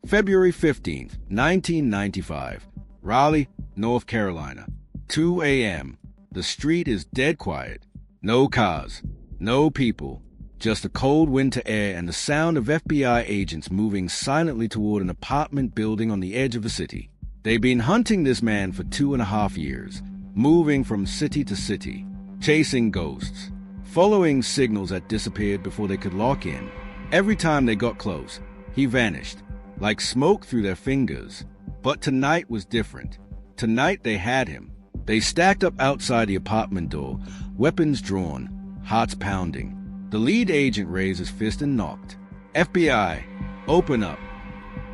February 15th, 1995. Raleigh, North Carolina. 2 a.m. The street is dead quiet. No cars, no people, just a cold winter air and the sound of FBI agents moving silently toward an apartment building on the edge of the city. They've been hunting this man for 2.5 years, moving from city to city, chasing ghosts, following signals that disappeared before they could lock in. Every time they got close, he vanished, like smoke through their fingers. But tonight was different. Tonight they had him. They stacked up outside the apartment door, weapons drawn, hearts pounding. The lead agent raised his fist and knocked. FBI, open up.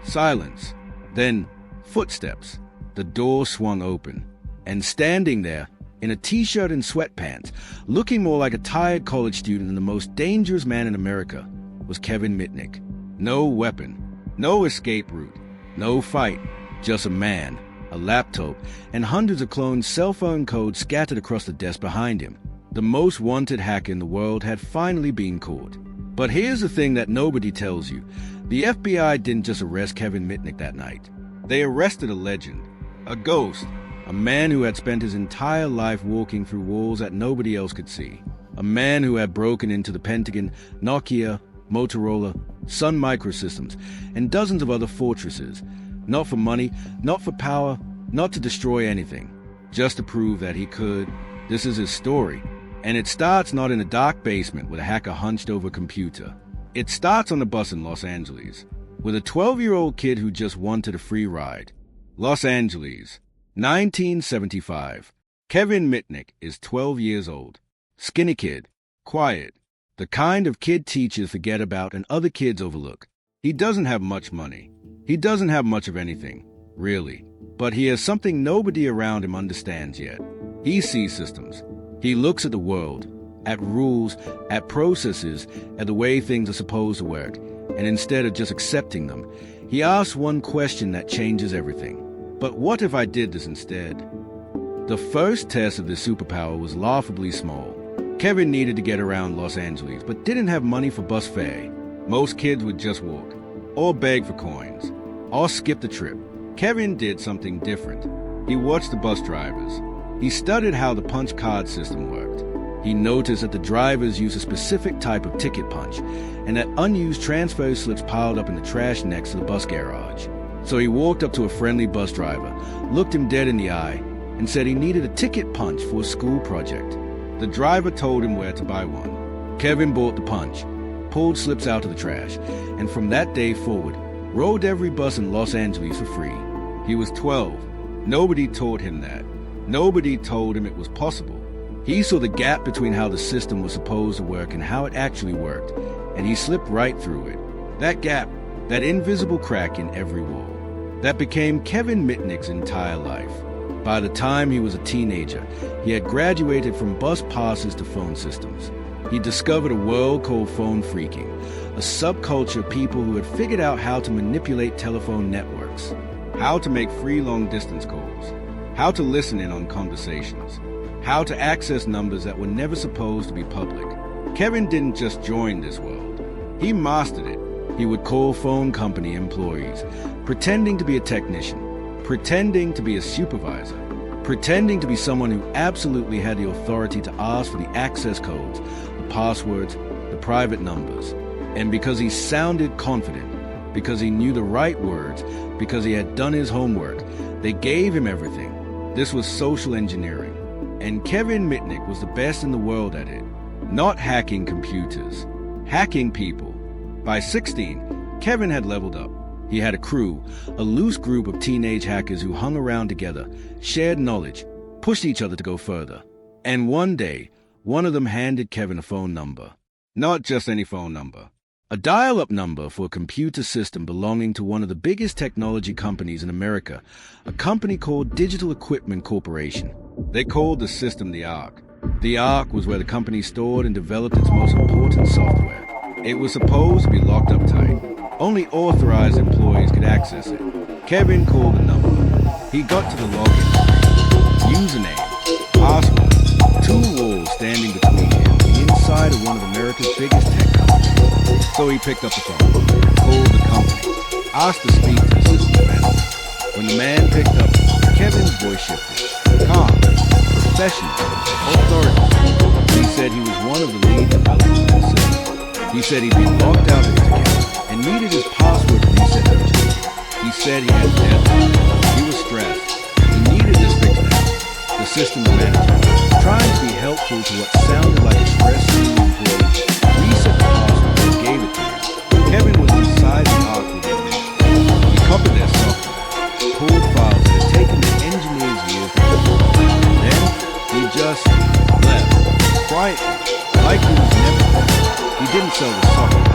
Silence. Then, footsteps. The door swung open. And standing there, in a t-shirt and sweatpants, looking more like a tired college student than the most dangerous man in America, was Kevin Mitnick. No weapon, no escape route, no fight, just a man, a laptop, and hundreds of cloned cell phone codes scattered across the desk behind him. The most wanted hacker in the world had finally been caught. But here's the thing that nobody tells you. The FBI didn't just arrest Kevin Mitnick that night. They arrested a legend, a ghost, a man who had spent his entire life walking through walls that nobody else could see. A man who had broken into the Pentagon, Nokia, Motorola, Sun Microsystems, and dozens of other fortresses. Not for money, not for power, not to destroy anything. Just to prove that he could. This is his story. And it starts not in a dark basement with a hacker hunched over a computer. It starts on a bus in Los Angeles, with a 12-year-old kid who just wanted a free ride. Los Angeles, 1975. Kevin Mitnick is 12 years old. Skinny kid, quiet, the kind of kid teachers forget about and other kids overlook. He doesn't have much money. He doesn't have much of anything, really. But he has something nobody around him understands yet. He sees systems. He looks at the world, at rules, at processes, at the way things are supposed to work, and instead of just accepting them, he asks one question that changes everything. But what if I did this instead? The first test of this superpower was laughably small. Kevin needed to get around Los Angeles, but didn't have money for bus fare. Most kids would just walk, or beg for coins, or skip the trip. Kevin did something different. He watched the bus drivers. He studied how the punch card system worked. He noticed that the drivers used a specific type of ticket punch, and that unused transfer slips piled up in the trash next to the bus garage. So he walked up to a friendly bus driver, looked him dead in the eye, and said he needed a ticket punch for a school project. The driver told him where to buy one. Kevin bought the punch, pulled slips out of the trash, and from that day forward, rode every bus in Los Angeles for free. He was 12. Nobody taught him that. Nobody told him it was possible. He saw the gap between how the system was supposed to work and how it actually worked, and he slipped right through it. That gap, that invisible crack in every wall, that became Kevin Mitnick's entire life. By the time he was a teenager, he had graduated from bus passes to phone systems. He discovered a world called phone phreaking, a subculture of people who had figured out how to manipulate telephone networks, how to make free long-distance calls, how to listen in on conversations, how to access numbers that were never supposed to be public. Kevin didn't just join this world. He mastered it. He would call phone company employees, pretending to be a technician, pretending to be a supervisor, pretending to be someone who absolutely had the authority to ask for the access codes, the passwords, the private numbers. And because he sounded confident, because he knew the right words, because he had done his homework, they gave him everything. This was social engineering. And Kevin Mitnick was the best in the world at it. Not hacking computers, hacking people. By 16, Kevin had leveled up. He had a crew, a loose group of teenage hackers who hung around together, shared knowledge, pushed each other to go further. And one day, one of them handed Kevin a phone number. Not just any phone number. A dial-up number for a computer system belonging to one of the biggest technology companies in America, a company called Digital Equipment Corporation. They called the system the Ark. The Ark was where the company stored and developed its most important software. It was supposed to be locked up tight. Only authorized employees could access it. Kevin called the number. He got to the login screen. Username, password, two walls standing between him and the inside of one of America's biggest tech companies. So he picked up the phone, called the company, asked to speak to the system manager. When the man picked up, Kevin's voice shifted. Calm, professional, authoritative. He said he was one of the lead developers of the system. He said he'd been locked out of his account and needed his password reset urgently. He said he had deadlines. He was stressed. He needed this fix now. The systems manager, trying to be helpful to what sounded like a stressed employee, reset the password and gave it to him. Kevin was inside the arc within minutes. He copied their software, pulled files that had taken the engineers years to build. Then he just left, quietly, like he was never there. He didn't sell the software.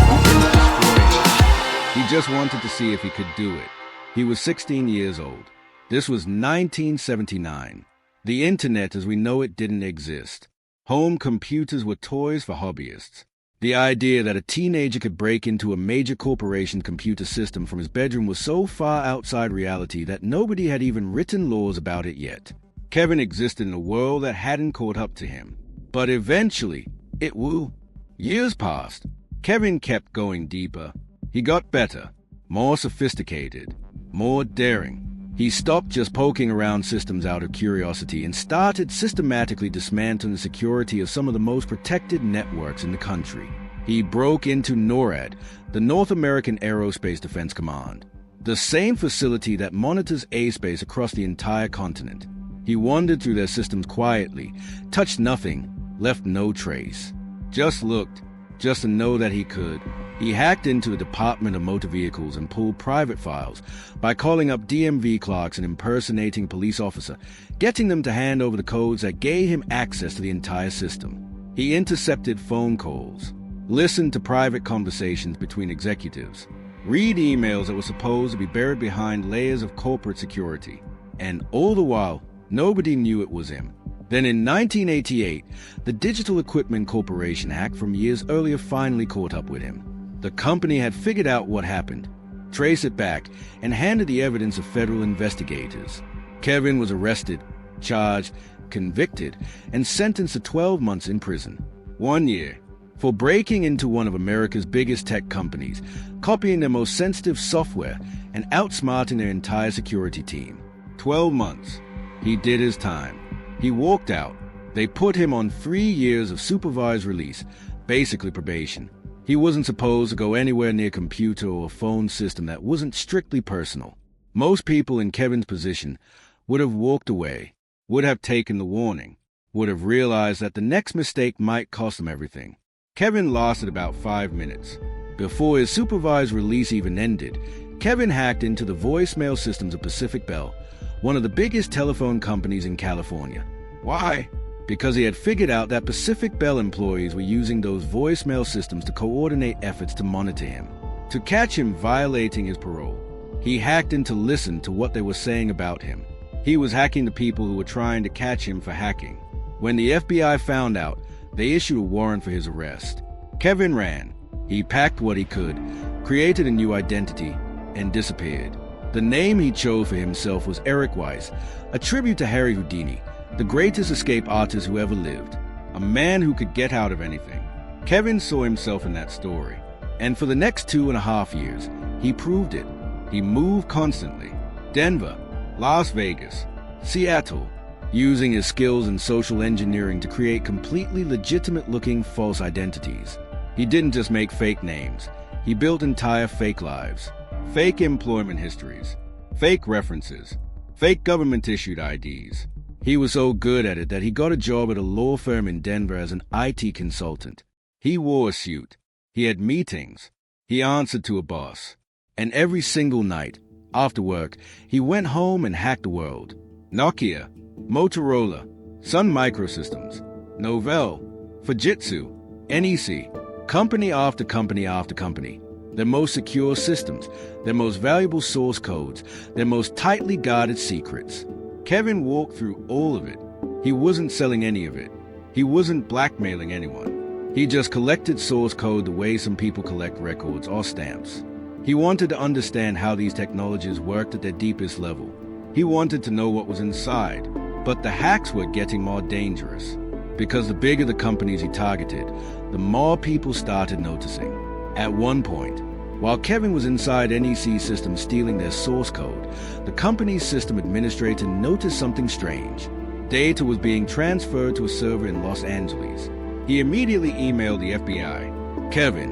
He didn't destroy it. He just wanted to see if he could do it. He was 16 years old. This was 1979. The internet as we know it didn't exist. Home computers were toys for hobbyists. The idea that a teenager could break into a major corporation computer system from his bedroom was so far outside reality that nobody had even written laws about it yet. Kevin existed in a world that hadn't caught up to him. But eventually, it will. Years passed. Kevin kept going deeper. He got better, more sophisticated, more daring. He stopped just poking around systems out of curiosity and started systematically dismantling the security of some of the most protected networks in the country. He broke into NORAD, the North American Aerospace Defense Command, the same facility that monitors airspace across the entire continent. He wandered through their systems quietly, touched nothing, left no trace. Just looked, just to know that he could. He hacked into the Department of Motor Vehicles and pulled private files by calling up DMV clerks and impersonating a police officer, getting them to hand over the codes that gave him access to the entire system. He intercepted phone calls, listened to private conversations between executives, read emails that were supposed to be buried behind layers of corporate security. And all the while, nobody knew it was him. Then in 1988, the Digital Equipment Corporation hack from years earlier finally caught up with him. The company had figured out what happened, traced it back, and handed the evidence to federal investigators. Kevin was arrested, charged, convicted, and sentenced to 12 months in prison. 1 year. For breaking into one of America's biggest tech companies, copying their most sensitive software, and outsmarting their entire security team. 12 months. He did his time. He walked out. They put him on 3 years of supervised release, basically probation. He wasn't supposed to go anywhere near a computer or a phone system that wasn't strictly personal. Most people in Kevin's position would have walked away, would have taken the warning, would have realized that the next mistake might cost them everything. Kevin lasted about 5 minutes. Before his supervised release even ended, Kevin hacked into the voicemail systems of Pacific Bell, one of the biggest telephone companies in California. Why? Because he had figured out that Pacific Bell employees were using those voicemail systems to coordinate efforts to monitor him, to catch him violating his parole. He hacked in to listen to what they were saying about him. He was hacking the people who were trying to catch him for hacking. When the FBI found out, they issued a warrant for his arrest. Kevin ran. He packed what he could, created a new identity, and disappeared. The name he chose for himself was Eric Weiss, a tribute to Harry Houdini, the greatest escape artist who ever lived, a man who could get out of anything. Kevin saw himself in that story, and for the next 2.5 years, he proved it. He moved constantly. Denver, Las Vegas, Seattle, using his skills in social engineering to create completely legitimate-looking false identities. He didn't just make fake names. He built entire fake lives, fake employment histories, fake references, fake government-issued IDs. He was so good at it that he got a job at a law firm in Denver as an IT consultant. He wore a suit. He had meetings. He answered to a boss. And every single night, after work, he went home and hacked the world. Nokia, Motorola, Sun Microsystems, Novell, Fujitsu, NEC, company after company after company. Their most secure systems, their most valuable source codes, their most tightly guarded secrets. Kevin walked through all of it. He wasn't selling any of it. He wasn't blackmailing anyone. He just collected source code the way some people collect records or stamps. He wanted to understand how these technologies worked at their deepest level. He wanted to know what was inside. But the hacks were getting more dangerous. Because the bigger the companies he targeted, the more people started noticing. At one point, While Kevin was inside NEC systems stealing their source code, the company's system administrator noticed something strange. Data was being transferred to a server in Los Angeles. He immediately emailed the FBI. Kevin,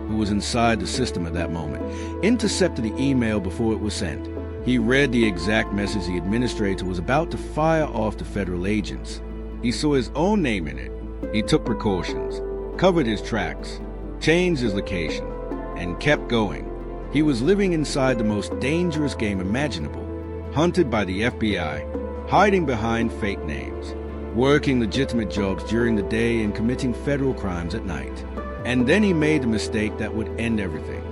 who was inside the system at that moment, intercepted the email before it was sent. He read the exact message the administrator was about to fire off to federal agents. He saw his own name in it. He took precautions, covered his tracks, changed his location, and kept going. He was living inside the most dangerous game imaginable, hunted by the FBI, hiding behind fake names, working legitimate jobs during the day and committing federal crimes at night. And then he made the mistake that would end everything.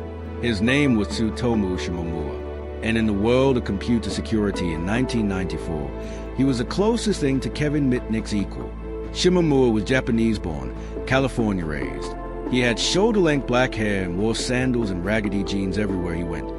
His name was Tsutomu Shimomura, and in the world of computer security in 1994, he was the closest thing to Kevin Mitnick's equal. Shimomura was Japanese-born, California-raised. He had shoulder-length black hair and wore sandals and raggedy jeans everywhere he went,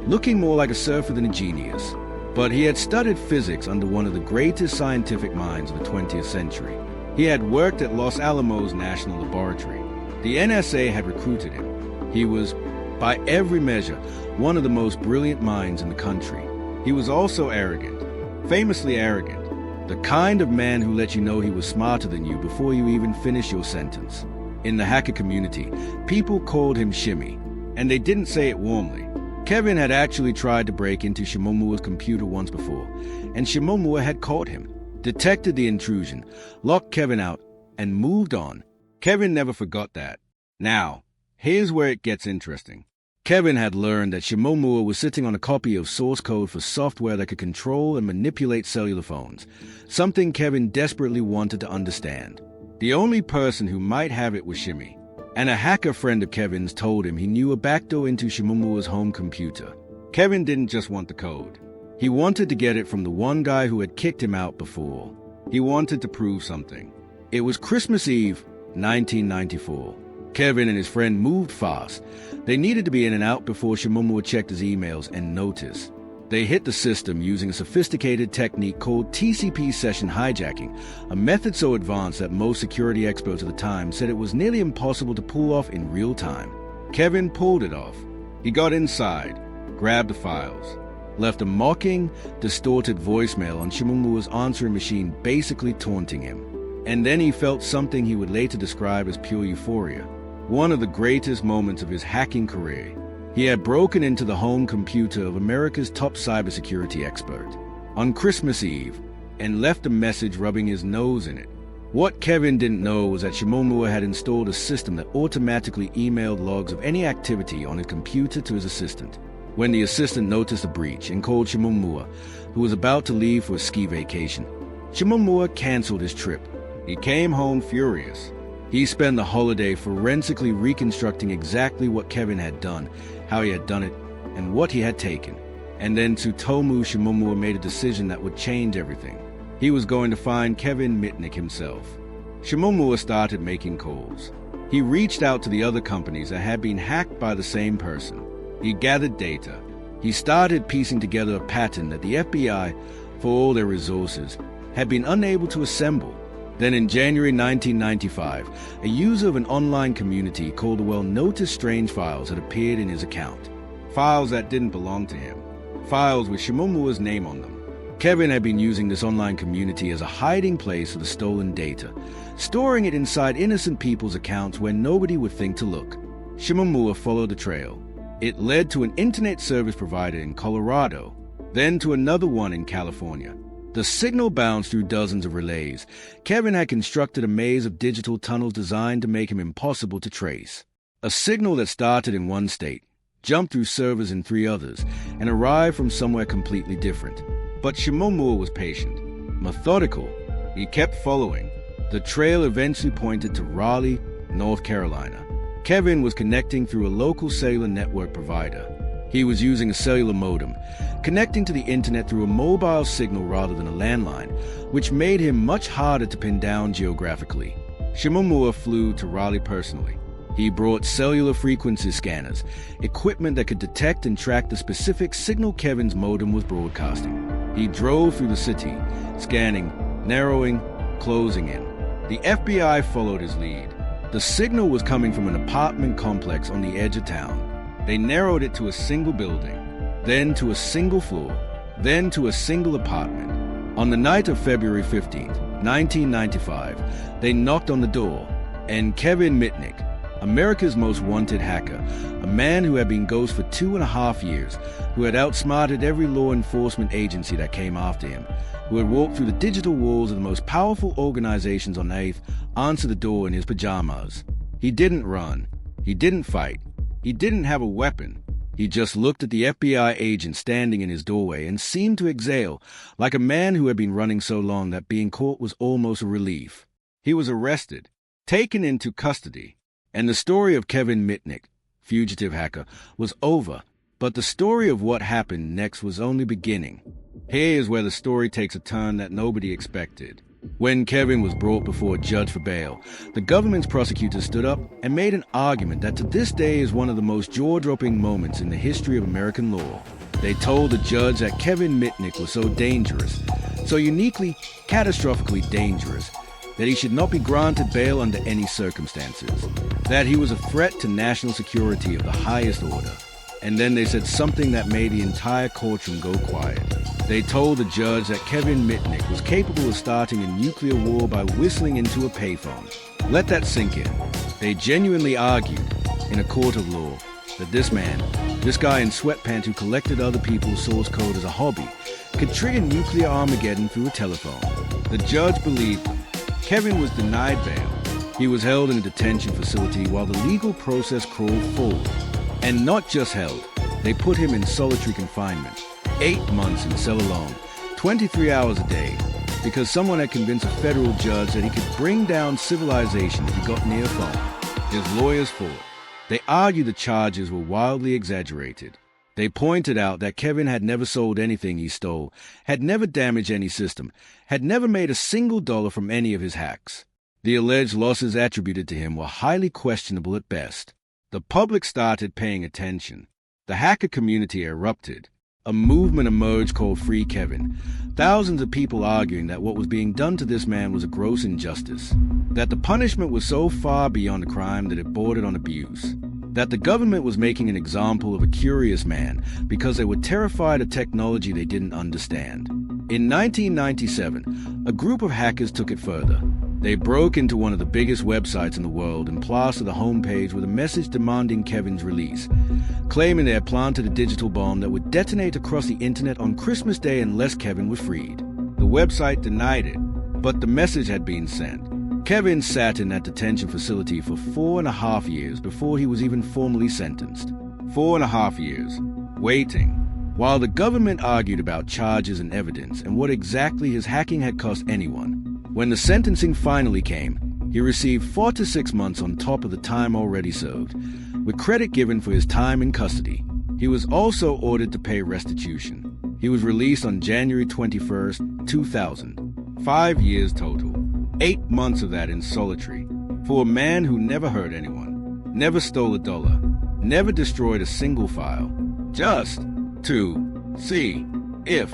looking more like a surfer than a genius. But he had studied physics under one of the greatest scientific minds of the 20th century. He had worked at Los Alamos National Laboratory. The NSA had recruited him. He was, by every measure, one of the most brilliant minds in the country. He was also arrogant, famously arrogant, the kind of man who let you know he was smarter than you before you even finish your sentence. In the hacker community, people called him Shimmy, and they didn't say it warmly. Kevin had actually tried to break into Shimomura's computer once before, and Shimomura had caught him, detected the intrusion, locked Kevin out, and moved on. Kevin never forgot that. Now, here's where it gets interesting. Kevin had learned that Shimomura was sitting on a copy of source code for software that could control and manipulate cellular phones, something Kevin desperately wanted to understand. The only person who might have it was Shimmy, and a hacker friend of Kevin's told him he knew a backdoor into Shimomura's home computer. Kevin didn't just want the code. He wanted to get it from the one guy who had kicked him out before. He wanted to prove something. It was Christmas Eve, 1994. Kevin and his friend moved fast. They needed to be in and out before Shimomura checked his emails and noticed. They hit the system using a sophisticated technique called TCP session hijacking, a method so advanced that most security experts at the time said it was nearly impossible to pull off in real time. Kevin pulled it off. He got inside, grabbed the files, left a mocking, distorted voicemail on Shimomura's answering machine, basically taunting him. And then he felt something he would later describe as pure euphoria, one of the greatest moments of his hacking career. He had broken into the home computer of America's top cybersecurity expert on Christmas Eve and left a message rubbing his nose in it. What Kevin didn't know was that Shimomura had installed a system that automatically emailed logs of any activity on his computer to his assistant. When the assistant noticed the breach and called Shimomura, who was about to leave for a ski vacation, Shimomura canceled his trip. He came home furious. He spent the holiday forensically reconstructing exactly what Kevin had done, how he had done it, and what he had taken. And then Tsutomu Shimomura made a decision that would change everything. He was going to find Kevin Mitnick himself. Shimomura started making calls. He reached out to the other companies that had been hacked by the same person. He gathered data. He started piecing together a pattern that the FBI, for all their resources, had been unable to assemble. Then in January 1995, a user of an online community called Well noticed strange files had appeared in his account. Files that didn't belong to him. Files with Shimomura's name on them. Kevin had been using this online community as a hiding place for the stolen data, storing it inside innocent people's accounts where nobody would think to look. Shimomura followed the trail. It led to an internet service provider in Colorado, then to another one in California. The signal bounced through dozens of relays. Kevin had constructed a maze of digital tunnels designed to make him impossible to trace. A signal that started in one state, jumped through servers in 3 others, and arrived from somewhere completely different. But Shimomura was patient, methodical. He kept following. The trail eventually pointed to Raleigh, North Carolina. Kevin was connecting through a local cellular network provider. He was using a cellular modem, connecting to the internet through a mobile signal rather than a landline, which made him much harder to pin down geographically. Shimomura flew to Raleigh personally. He brought cellular frequency scanners, equipment that could detect and track the specific signal Kevin's modem was broadcasting. He drove through the city, scanning, narrowing, closing in. The FBI followed his lead. The signal was coming from an apartment complex on the edge of town. They narrowed it to a single building, then to a single floor, then to a single apartment. On the night of February 15th, 1995, they knocked on the door, and Kevin Mitnick, America's most wanted hacker, a man who had been ghost for 2.5 years, who had outsmarted every law enforcement agency that came after him, who had walked through the digital walls of the most powerful organizations on Earth, answered the door in his pajamas. He didn't run. He didn't fight. He didn't have a weapon. He just looked at the FBI agent standing in his doorway and seemed to exhale, like a man who had been running so long that being caught was almost a relief. He was arrested, taken into custody, and the story of Kevin Mitnick, fugitive hacker, was over, but the story of what happened next was only beginning. Here is where the story takes a turn that nobody expected. When Kevin was brought before a judge for bail, the government's prosecutor stood up and made an argument that to this day is one of the most jaw-dropping moments in the history of American law. They told the judge that Kevin Mitnick was so dangerous, so uniquely, catastrophically dangerous, that he should not be granted bail under any circumstances, that he was a threat to national security of the highest order. And then they said something that made the entire courtroom go quiet. They told the judge that Kevin Mitnick was capable of starting a nuclear war by whistling into a payphone. Let that sink in. They genuinely argued, in a court of law, that this man, this guy in sweatpants who collected other people's source code as a hobby, could trigger nuclear Armageddon through a telephone. The judge believed Kevin was denied bail. He was held in a detention facility while the legal process crawled forward. And not just held, they put him in solitary confinement, 8 months in cell alone, 23 hours a day, because someone had convinced a federal judge that he could bring down civilization if he got near a phone. His lawyers fought. They argued the charges were wildly exaggerated. They pointed out that Kevin had never sold anything he stole, had never damaged any system, had never made a single dollar from any of his hacks. The alleged losses attributed to him were highly questionable at best. The public started paying attention. The hacker community erupted. A movement emerged called Free Kevin. Thousands of people arguing that what was being done to this man was a gross injustice, that the punishment was so far beyond a crime that it bordered on abuse, that the government was making an example of a curious man because they were terrified of technology they didn't understand. In 1997, a group of hackers took it further. They broke into one of the biggest websites in the world and plastered the homepage with a message demanding Kevin's release, claiming they had planted a digital bomb that would detonate across the internet on Christmas Day unless Kevin was freed. The website denied it, but the message had been sent. Kevin sat in that detention facility for 4.5 years before he was even formally sentenced. 4.5 years, waiting, while the government argued about charges and evidence and what exactly his hacking had cost anyone. When the sentencing finally came, he received 4 to 6 months on top of the time already served, with credit given for his time in custody. He was also ordered to pay restitution. He was released on January 21st, 2000. 5 years total. 8 months of that in solitary, for a man who never hurt anyone, never stole a dollar, never destroyed a single file, just to see if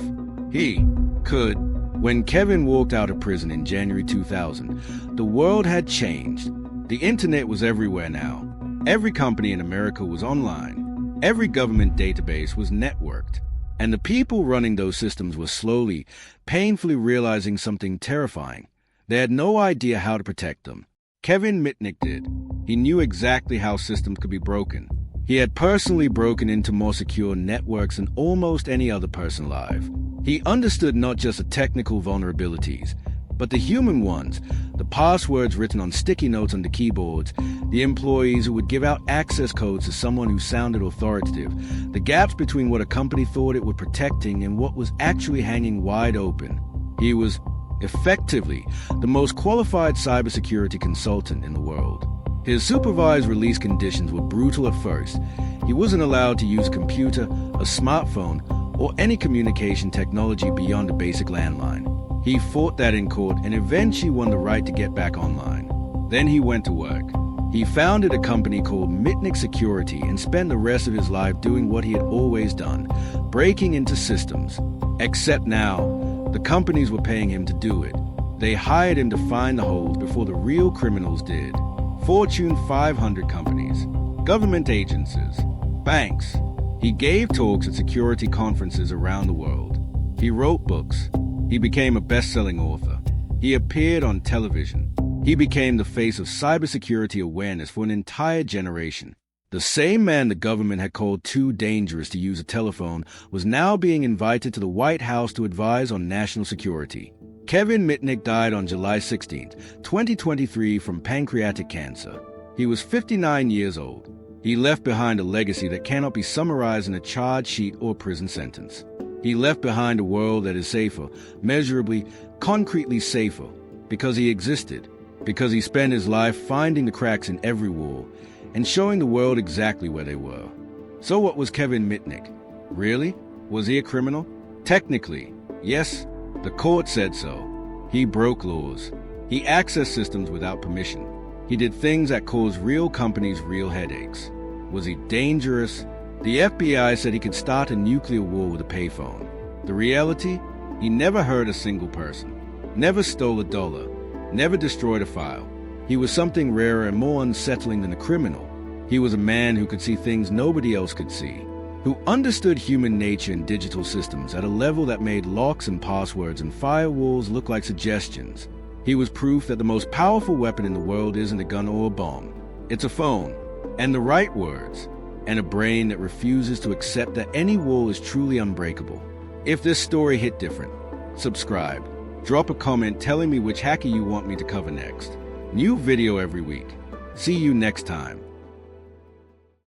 he could. When Kevin walked out of prison in January 2000, the world had changed. The internet was everywhere now. Every company in America was online. Every government database was networked. And the people running those systems were slowly, painfully realizing something terrifying. They had no idea how to protect them. Kevin Mitnick did. He knew exactly how systems could be broken. He had personally broken into more secure networks than almost any other person alive. He understood not just the technical vulnerabilities, but the human ones, the passwords written on sticky notes on the keyboards, the employees who would give out access codes to someone who sounded authoritative, the gaps between what a company thought it was protecting and what was actually hanging wide open. He was, effectively, the most qualified cybersecurity consultant in the world. His supervised release conditions were brutal at first. He wasn't allowed to use a computer, a smartphone, or any communication technology beyond a basic landline. He fought that in court and eventually won the right to get back online. Then he went to work. He founded a company called Mitnick Security and spent the rest of his life doing what he had always done, breaking into systems. Except now, the companies were paying him to do it. They hired him to find the holes before the real criminals did. Fortune 500 companies, government agencies, banks. He gave talks at security conferences around the world. He wrote books. He became a best-selling author. He appeared on television. He became the face of cybersecurity awareness for an entire generation. The same man the government had called too dangerous to use a telephone was now being invited to the White House to advise on national security. Kevin Mitnick died on July 16, 2023 from pancreatic cancer. He was 59 years old. He left behind a legacy that cannot be summarized in a charge sheet or prison sentence. He left behind a world that is safer, measurably, concretely safer, because he existed, because he spent his life finding the cracks in every wall and showing the world exactly where they were. So what was Kevin Mitnick? Really? Was he a criminal? Technically, yes. The court said so. He broke laws. He accessed systems without permission. He did things that caused real companies real headaches. Was he dangerous? The FBI said he could start a nuclear war with a payphone. The reality? He never hurt a single person, never stole a dollar, never destroyed a file. He was something rarer and more unsettling than a criminal. He was a man who could see things nobody else could see, who understood human nature and digital systems at a level that made locks and passwords and firewalls look like suggestions. He was proof that the most powerful weapon in the world isn't a gun or a bomb. It's a phone, and the right words, and a brain that refuses to accept that any wall is truly unbreakable. If this story hit different, subscribe. Drop a comment telling me which hacker you want me to cover next. New video every week. See you next time.